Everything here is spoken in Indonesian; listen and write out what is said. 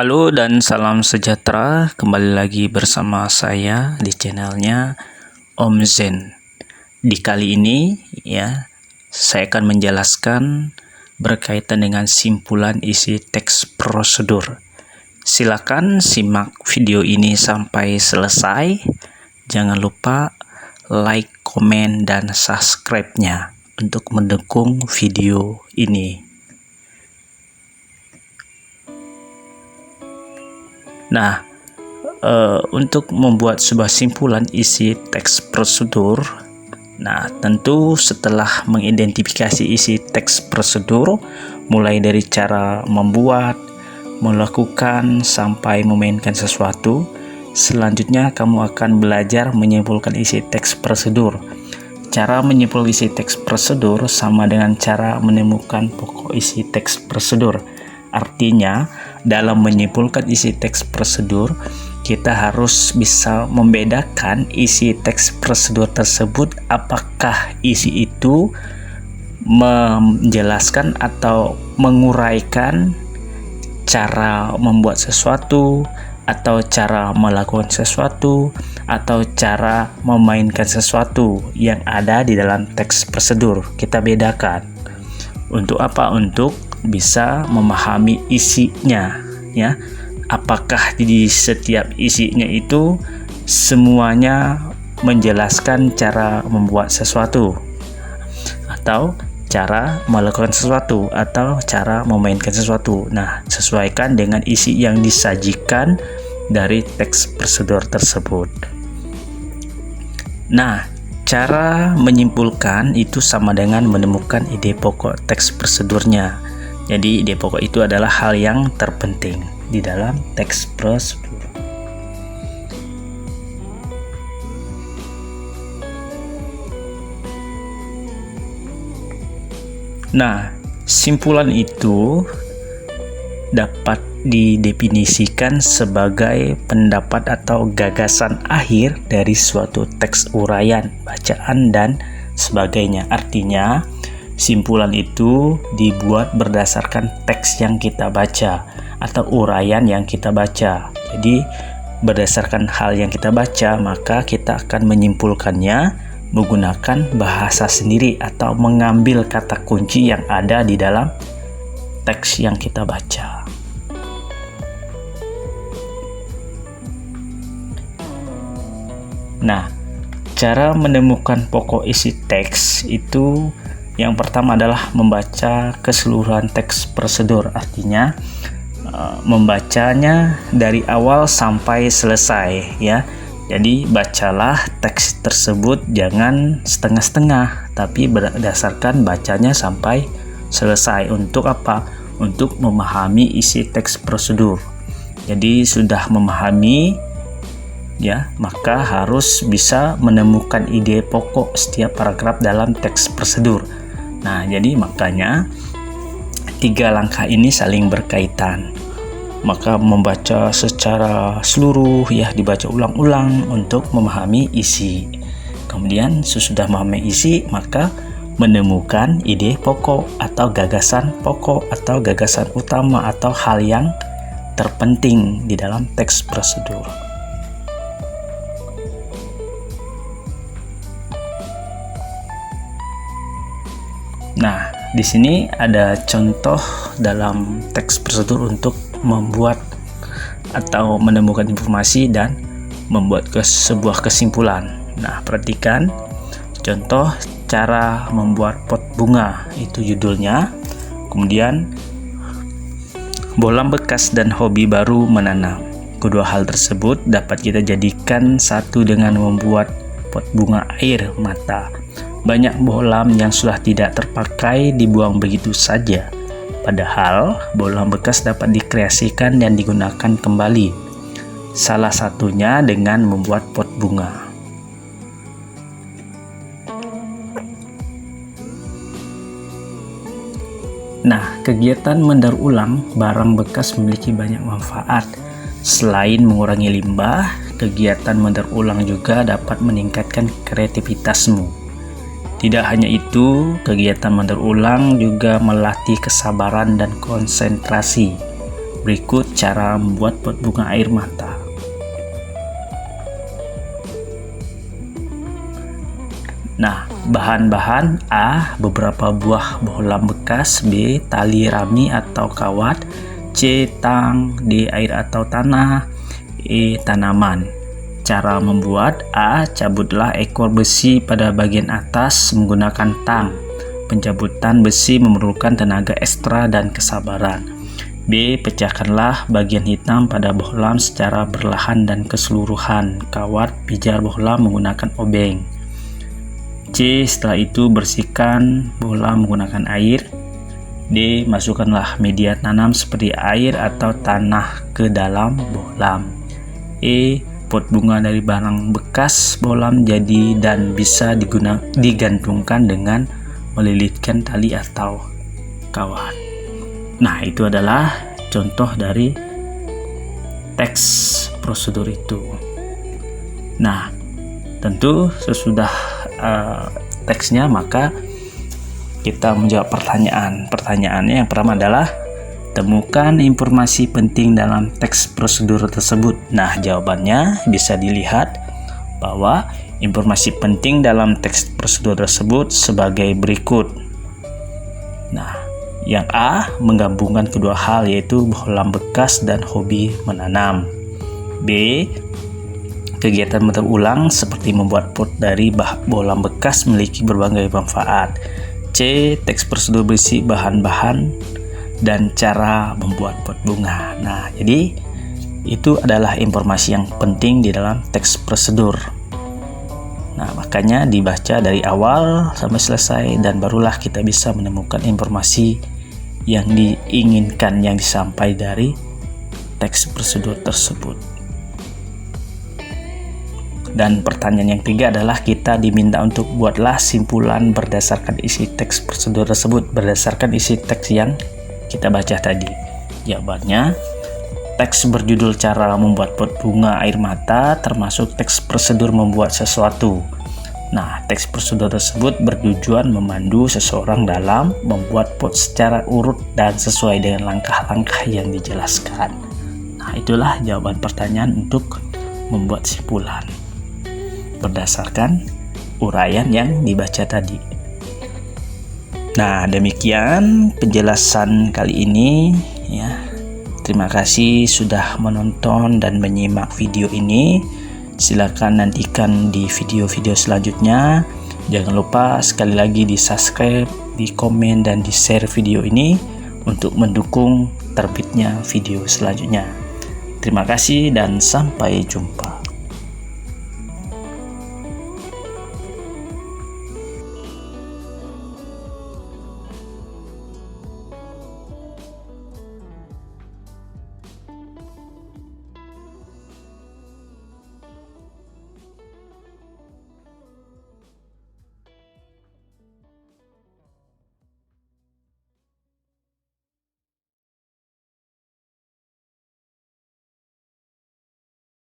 Halo dan salam sejahtera, kembali lagi bersama saya di channelnya Om Zen. Di kali ini saya akan menjelaskan berkaitan dengan simpulan isi teks prosedur. Silakan simak video ini sampai selesai. Jangan lupa like, komen, dan subscribe-nya untuk mendukung video ini. Nah, untuk membuat sebuah simpulan isi teks prosedur, tentu setelah mengidentifikasi isi teks prosedur, mulai dari cara membuat, melakukan, sampai memainkan sesuatu, selanjutnya kamu akan belajar menyimpulkan isi teks prosedur. Cara menyimpulkan isi teks prosedur sama dengan cara menemukan pokok isi teks prosedur. Artinya, dalam menyimpulkan isi teks prosedur, kita harus bisa membedakan isi teks prosedur tersebut apakah isi itu menjelaskan atau menguraikan cara membuat sesuatu, atau cara melakukan sesuatu, atau cara memainkan sesuatu yang ada di dalam teks prosedur. Kita bedakan. Untuk apa? Untuk bisa memahami isinya, ya. Apakah di setiap isinya itu semuanya menjelaskan cara membuat sesuatu, atau cara melakukan sesuatu, atau cara memainkan sesuatu. Nah, sesuaikan dengan isi yang disajikan dari teks prosedur tersebut. Nah, cara menyimpulkan itu sama dengan menemukan ide pokok teks prosedurnya. Jadi ide pokok itu adalah hal yang terpenting di dalam teks prosedur. Nah, simpulan itu dapat didefinisikan sebagai pendapat atau gagasan akhir dari suatu teks uraian, bacaan, dan sebagainya. Artinya, simpulan itu dibuat berdasarkan teks yang kita baca atau uraian yang kita baca. Jadi, berdasarkan hal yang kita baca, maka kita akan menyimpulkannya menggunakan bahasa sendiri atau mengambil kata kunci yang ada di dalam teks yang kita baca. Nah, cara menemukan pokok isi teks itu yang pertama adalah membaca keseluruhan teks prosedur. Artinya membacanya dari awal sampai selesai, ya. Jadi bacalah teks tersebut, jangan setengah-setengah, tapi berdasarkan bacanya sampai selesai. Untuk apa? Untuk memahami isi teks prosedur. Jadi sudah memahami, ya, maka harus bisa menemukan ide pokok setiap paragraf dalam teks prosedur. Nah, jadi makanya 3 langkah ini saling berkaitan. Maka membaca secara seluruh, ya, dibaca ulang-ulang untuk memahami isi. Kemudian sesudah memahami isi, maka menemukan ide pokok atau gagasan pokok atau gagasan utama atau hal yang terpenting di dalam teks prosedur. Nah, di sini ada contoh dalam teks prosedur untuk membuat atau menemukan informasi dan membuat sebuah kesimpulan. Nah, perhatikan contoh cara membuat pot bunga, itu judulnya. Kemudian bolam bekas dan hobi baru menanam. Kedua hal tersebut dapat kita jadikan satu dengan membuat pot bunga air mata. Banyak bolam yang sudah tidak terpakai dibuang begitu saja. Padahal bolam bekas dapat dikreasikan dan digunakan kembali. Salah satunya dengan membuat pot bunga. Nah, kegiatan mendaur ulang barang bekas memiliki banyak manfaat. Selain mengurangi limbah, kegiatan mendaur ulang juga dapat meningkatkan kreativitasmu. Tidak hanya itu, kegiatan mendaur ulang juga melatih kesabaran dan konsentrasi. Berikut cara membuat pot bunga air mata. Nah, bahan-bahan: A. Beberapa buah bohlam bekas. B. Tali rami atau kawat. C. Tang. D. Air atau tanah. E. Tanaman. Cara membuat: A. Cabutlah ekor besi pada bagian atas menggunakan tang. Pencabutan besi memerlukan tenaga ekstra dan kesabaran. B. Pecahkanlah bagian hitam pada bohlam secara perlahan dan keseluruhan. Kawat pijar bohlam menggunakan obeng. C. Setelah itu bersihkan bohlam menggunakan air. D. Masukkanlah media tanam seperti air atau tanah ke dalam bohlam. E. Pot bunga dari barang bekas bohlam jadi dan bisa digantungkan dengan melilitkan tali atau kawat. Nah, itu adalah contoh dari teks prosedur itu. Nah, tentu sesudah teksnya maka kita menjawab pertanyaan. Pertanyaannya yang pertama adalah temukan informasi penting dalam teks prosedur tersebut. Nah, jawabannya bisa dilihat bahwa informasi penting dalam teks prosedur tersebut sebagai berikut. Nah, yang A, menggabungkan kedua hal yaitu bohlam bekas dan hobi menanam. B, kegiatan berulang seperti membuat pot dari bohlam bekas memiliki berbagai manfaat. C, teks prosedur berisi bahan-bahan dan cara membuat pot bunga. Nah, jadi itu adalah informasi yang penting di dalam teks prosedur. Nah, makanya dibaca dari awal sampai selesai dan barulah kita bisa menemukan informasi yang diinginkan yang disampaikan dari teks prosedur tersebut. Dan pertanyaan yang ketiga adalah kita diminta untuk buatlah simpulan berdasarkan isi teks prosedur tersebut, berdasarkan isi teks yang kita baca tadi. Jawabannya, teks berjudul cara membuat pot bunga air mata termasuk teks prosedur membuat sesuatu. Nah, teks prosedur tersebut bertujuan memandu seseorang dalam membuat pot secara urut dan sesuai dengan langkah-langkah yang dijelaskan. Nah, itulah jawaban pertanyaan untuk membuat simpulan berdasarkan uraian yang dibaca tadi. Nah, demikian penjelasan kali ini ya. Terima kasih sudah menonton dan menyimak video ini. Silakan nantikan di video-video selanjutnya. Jangan lupa sekali lagi di subscribe, di komen, dan di share video ini untuk mendukung terbitnya video selanjutnya. Terima kasih dan sampai jumpa.